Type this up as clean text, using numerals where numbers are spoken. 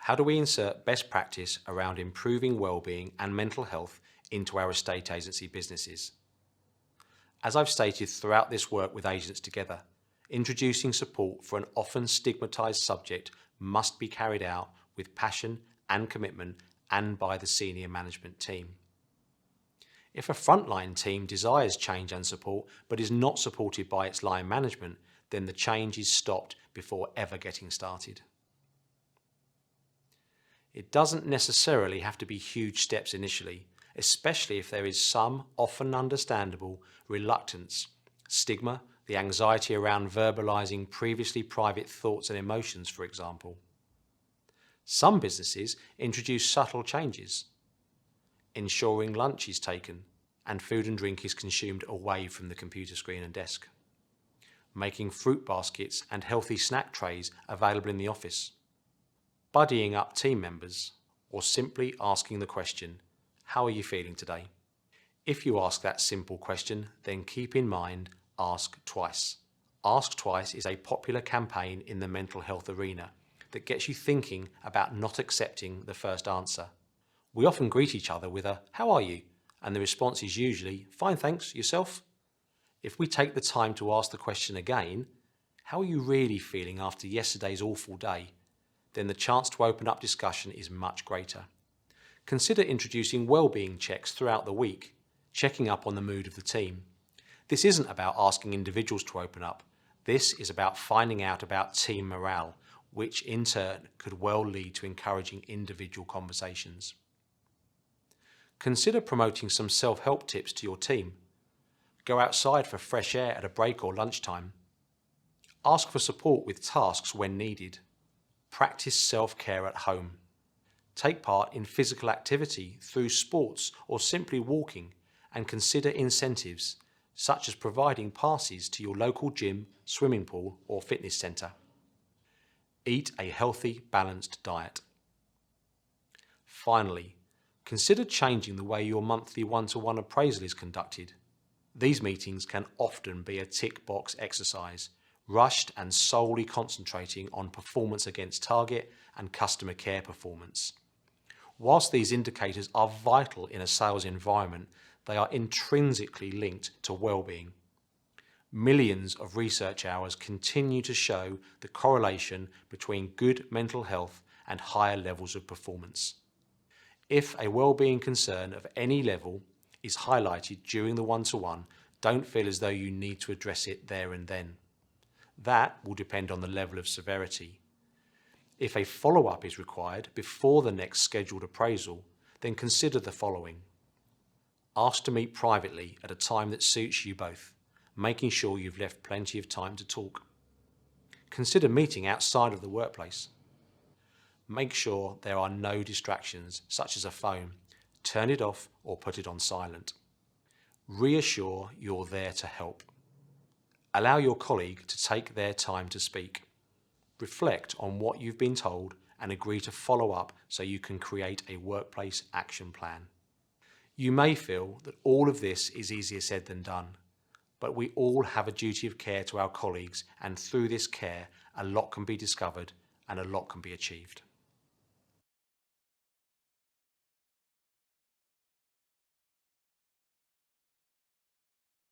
How do we insert best practice around improving well-being and mental health into our estate agency businesses? As I've stated throughout this work with Agents Together, introducing support for an often stigmatised subject must be carried out with passion and commitment and by the senior management team. If a frontline team desires change and support but is not supported by its line management, then the change is stopped before ever getting started. It doesn't necessarily have to be huge steps initially, especially if there is some often understandable reluctance, stigma, the anxiety around verbalizing previously private thoughts and emotions, for example. Some businesses introduce subtle changes, ensuring lunch is taken and food and drink is consumed away from the computer screen and desk, making fruit baskets and healthy snack trays available in the office, buddying up team members, or simply asking the question, "How are you feeling today?" If you ask that simple question, then keep in mind, ask twice. Ask Twice is a popular campaign in the mental health arena that gets you thinking about not accepting the first answer. We often greet each other with a "How are you?" and the response is usually, "Fine, thanks, yourself?" If we take the time to ask the question again, "How are you really feeling after yesterday's awful day?" then the chance to open up discussion is much greater. Consider introducing well-being checks throughout the week, checking up on the mood of the team. This isn't about asking individuals to open up. This is about finding out about team morale, which in turn could well lead to encouraging individual conversations. Consider promoting some self-help tips to your team. Go outside for fresh air at a break or lunchtime. Ask for support with tasks when needed. Practice self-care at home. Take part in physical activity through sports or simply walking, and consider incentives such as providing passes to your local gym, swimming pool or fitness centre. Eat a healthy, balanced diet. Finally, consider changing the way your monthly one-to-one appraisal is conducted. These meetings can often be a tick box exercise, rushed and solely concentrating on performance against target and customer care performance. Whilst these indicators are vital in a sales environment, they are intrinsically linked to well-being. Millions of research hours continue to show the correlation between good mental health and higher levels of performance. If a well-being concern of any level is highlighted during the one-to-one, don't feel as though you need to address it there and then. That will depend on the level of severity. If a follow-up is required before the next scheduled appraisal, then consider the following. Ask to meet privately at a time that suits you both, making sure you've left plenty of time to talk. Consider meeting outside of the workplace. Make sure there are no distractions, such as a phone. Turn it off or put it on silent. Reassure you're there to help. Allow your colleague to take their time to speak. Reflect on what you've been told and agree to follow up so you can create a workplace action plan. You may feel that all of this is easier said than done, but we all have a duty of care to our colleagues, and through this care, a lot can be discovered and a lot can be achieved.